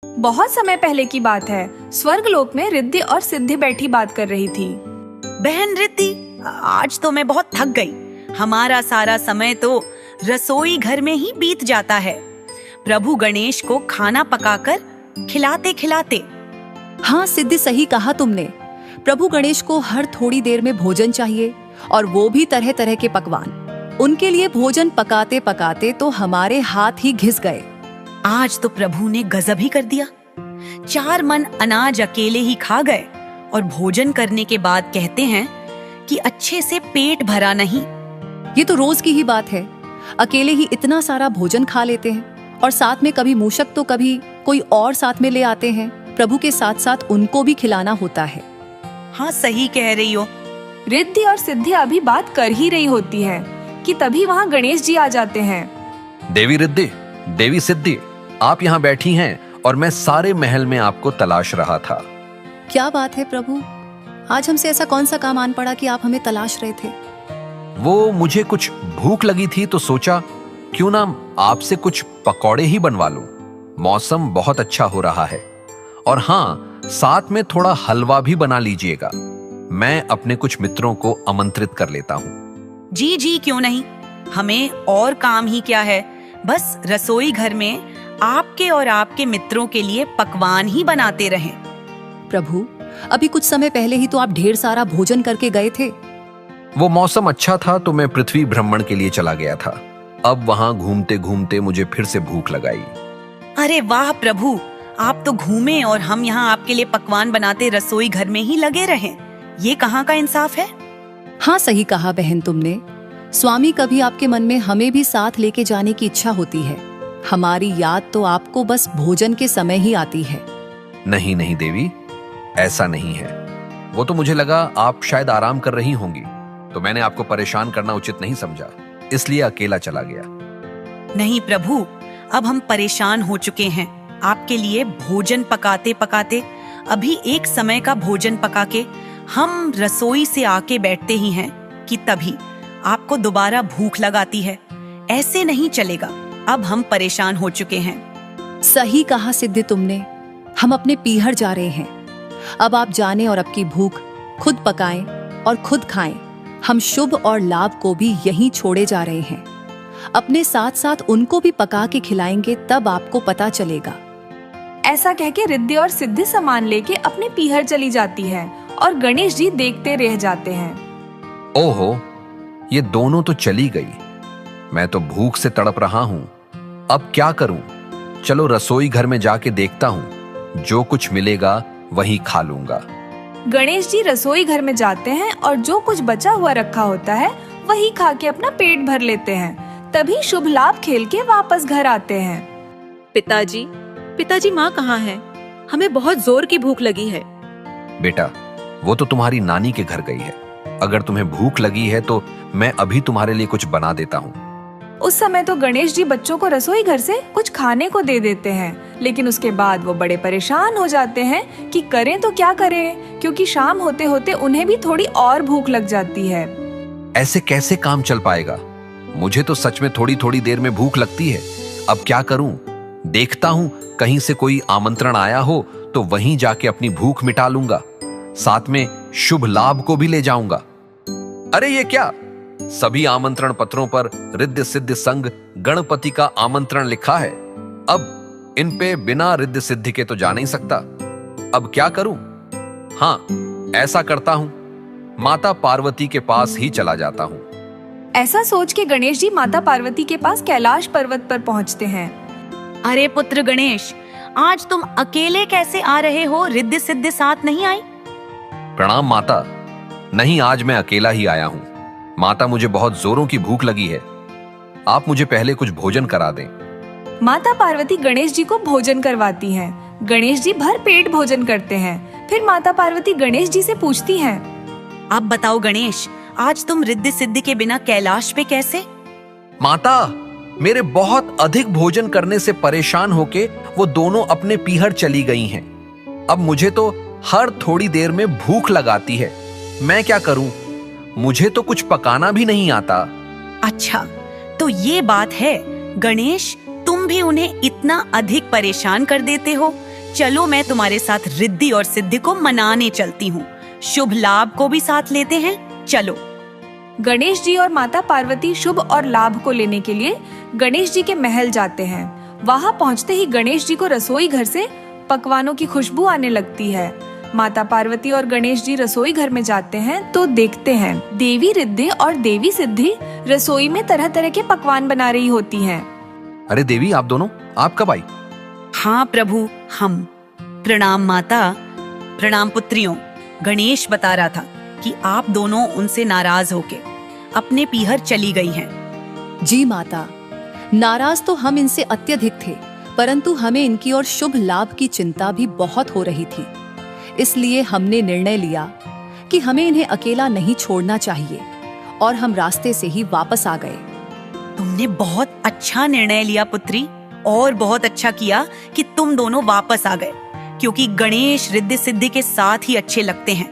बहुत समय पहले की बात है। स्वर्गलोक में रिद्धि और सिद्धि बैठी बात कर रही थी। बहन रिद्धि, आज तो मैं बहुत थक गई। हमारा सारा समय तो रसोई घर में ही बीत जाता है, प्रभु गणेश को खाना पकाकर खिलाते खिलाते। हाँ सिद्धि, सही कहा तुमने। प्रभु गणेश को हर थोड़ी देर में भोजन चाहिए, और वो भी तरह तरह के पकवान। उनके लिए भोजन पकाते पकाते तो हमारे हाथ ही घिस गए। आज तो प्रभु ने गजब ही कर दिया। 4 मन अनाज अकेले ही खा गए और भोजन करने के बाद कहते हैं कि अच्छे से पेट भरा नहीं। ये तो रोज की ही बात है। अकेले ही इतना सारा भोजन खा लेते हैं, और साथ में कभी मूषक तो कभी कोई और साथ में ले आते हैं। प्रभु के साथ साथ उनको भी खिलाना होता है। हाँ, सही कह रही हो। रिद्धि और सिद्धि अभी बात कर ही रही होती है कि तभी वहाँ गणेश जी आ जाते हैं। देवी रिद्धि, देवी सिद्धि, आप यहाँ बैठी हैं और मैं सारे महल में आपको तलाश रहा था। क्या बात है प्रभु, आज हमसे ऐसा कौन सा काम आन पड़ा कि आप हमें तलाश रहे थे? वो मुझे कुछ भूख लगी थी तो सोचा क्यों ना आपसे कुछ पकौड़े ही बनवा लूं। मौसम बहुत अच्छा हो रहा है, और हाँ, साथ में थोड़ा हलवा भी बना लीजिएगा। मैं अपने कुछ मित्रों को आमंत्रित कर लेता हूँ। जी जी, क्यों नहीं। हमें और काम ही क्या है, बस रसोई घर में आपके और आपके मित्रों के लिए पकवान ही बनाते रहें। प्रभु, अभी कुछ समय पहले ही तो आप ढेर सारा भोजन करके गए थे। वो मौसम अच्छा था तो मैं पृथ्वी भ्रमण के लिए चला गया था। अब वहां घूमते घूमते मुझे फिर से भूख लगाई। अरे वाह प्रभु, आप तो घूमे और हम यहाँ आपके लिए पकवान बनाते रसोई घर में ही लगे रहें। ये कहाँ का इंसाफ है? हाँ, सही कहा बहन तुमने। स्वामी, कभी आपके मन में हमें भी साथ लेके जाने की इच्छा होती है। हमारी याद तो आपको बस भोजन के समय ही आती है। नहीं नहीं देवी, ऐसा नहीं है। वो तो मुझे लगा आप शायद आराम कर रही होंगी, तो मैंने आपको परेशान करना उचित नहीं समझा, इसलिए अकेला चला गया। नहीं प्रभु, अब हम परेशान हो चुके हैं। आपके लिए भोजन पकाते पकाते अभी एक समय का भोजन पका के हम रसोई से आके बैठते ही हैं कि तभी आपको दोबारा भूख लगाती है। ऐसे नहीं चलेगा। अब हम परेशान हो चुके हैं। सही कहा सिद्धि तुमने। हम अपने पीहर जा रहे हैं। अब आप जाने और आपकी भूख खुद पकाएं और खुद खाएं। हम शुभ और लाभ को भी यहीं छोड़े जा रहे हैं। अपने साथ साथ उनको भी पका के खिलाएंगे, तब आपको पता चलेगा। ऐसा कह के रिद्धि और सिद्धि सामान लेके अपने पीहर चली जाती है और गणेश जी देखते रह जाते हैं। ओहो, ये दोनों तो चली गई। मैं तो भूख से तड़प रहा हूं। अब क्या करूं? चलो रसोई घर में जाके देखता हूं, जो कुछ मिलेगा वही खा लूंगा। गणेश जी रसोई घर में जाते हैं और जो कुछ बचा हुआ रखा होता है वही खा के अपना पेट भर लेते हैं। तभी शुभ लाभ खेल के वापस घर आते हैं। पिताजी, माँ कहाँ है? हमें बहुत जोर की भूख लगी है। बेटा, वो तो तुम्हारी नानी के घर गई है। अगर तुम्हें भूख लगी है तो मैं अभी तुम्हारे लिए कुछ बना देता हूँ। उस समय तो गणेश जी बच्चों को रसोई घर से कुछ खाने को दे देते हैं, लेकिन उसके बाद वो बड़े परेशान हो जाते हैं कि करें तो क्या करें, क्योंकि शाम होते होते उन्हें भी थोड़ी और भूख लग जाती है। ऐसे कैसे काम चल पाएगा? मुझे तो सच में थोड़ी थोड़ी देर में भूख लगती है। अब क्या करूं? देखता हूं कहीं से कोई आमंत्रण आया हो तो वहीं जाके अपनी भूख मिटा लूंगा। साथ में शुभ लाभ को भी ले जाऊंगा। अरे ये क्या? सभी आमंत्रण पत्रों पर रिद्धि सिद्धि संग गणपति का आमंत्रण लिखा है। अब इन पे बिना रिद्धि सिद्धि के तो जा नहीं सकता। अब क्या करूं? हाँ, ऐसा करता हूं, माता पार्वती के पास ही चला जाता हूं। ऐसा सोच के गणेश जी माता पार्वती के पास कैलाश पर्वत पर पहुंचते हैं। अरे पुत्र गणेश, आज तुम अकेले कैसे आ रहे हो? रिद्धि सिद्धि साथ नहीं आई? प्रणाम माता। नहीं, आज मैं अकेला ही आया हूं। माता, मुझे बहुत जोरों की भूख लगी है। आप मुझे पहले कुछ भोजन करा दें। माता पार्वती गणेश जी को भोजन करवाती हैं। गणेश जी भर पेट भोजन करते हैं। फिर माता पार्वती गणेश जी से पूछती हैं, अब बताओ गणेश, आज तुम रिद्धि सिद्धि के बिना कैलाश पे कैसे? माता, मेरे बहुत अधिक भोजन करने से परेशान होके वो दोनों अपने पीहर चली गई हैं। अब मुझे तो हर थोड़ी देर में भूख लगाती है। मैं क्या करूं? मुझे तो कुछ पकाना भी नहीं आता। अच्छा, तो ये बात है। गणेश, तुम भी उन्हें इतना अधिक परेशान कर देते हो चलो मैं तुम्हारे साथ रिद्धि और सिद्धि को मनाने चलती हूँ। शुभ लाभ को भी साथ लेते हैं, चलो। गणेश जी और माता पार्वती शुभ और लाभ को लेने के लिए गणेश जी के महल जाते हैं। वहां पहुंचते ही गणेश जी को रसोई घर से पकवानों की खुशबू आने लगती है। माता पार्वती और गणेश जी रसोई घर में जाते हैं तो देखते हैं देवी रिद्धि और देवी सिद्धि रसोई में तरह तरह के पकवान बना रही होती हैं। अरे देवी, आप दोनों, आप कब आई? हाँ प्रभु, हम। प्रणाम माता, प्रणाम पुत्रियों। गणेश बता रहा था कि आप दोनों उनसे नाराज होके अपने पीहर चली गई हैं। जी माता, नाराज तो हम इनसे अत्यधिक थे, परंतु हमें इनकी और शुभ लाभ की चिंता भी बहुत हो रही थी। इसलिए हमने निर्णय लिया कि हमें इन्हें अकेला नहीं छोड़ना चाहिए और हम रास्ते से ही वापस आ गए। तुमने बहुत अच्छा निर्णय लिया पुत्री, और बहुत अच्छा किया कि तुम दोनों वापस आ गए, क्योंकि गणेश रिद्धि सिद्धि के साथ ही अच्छे लगते हैं।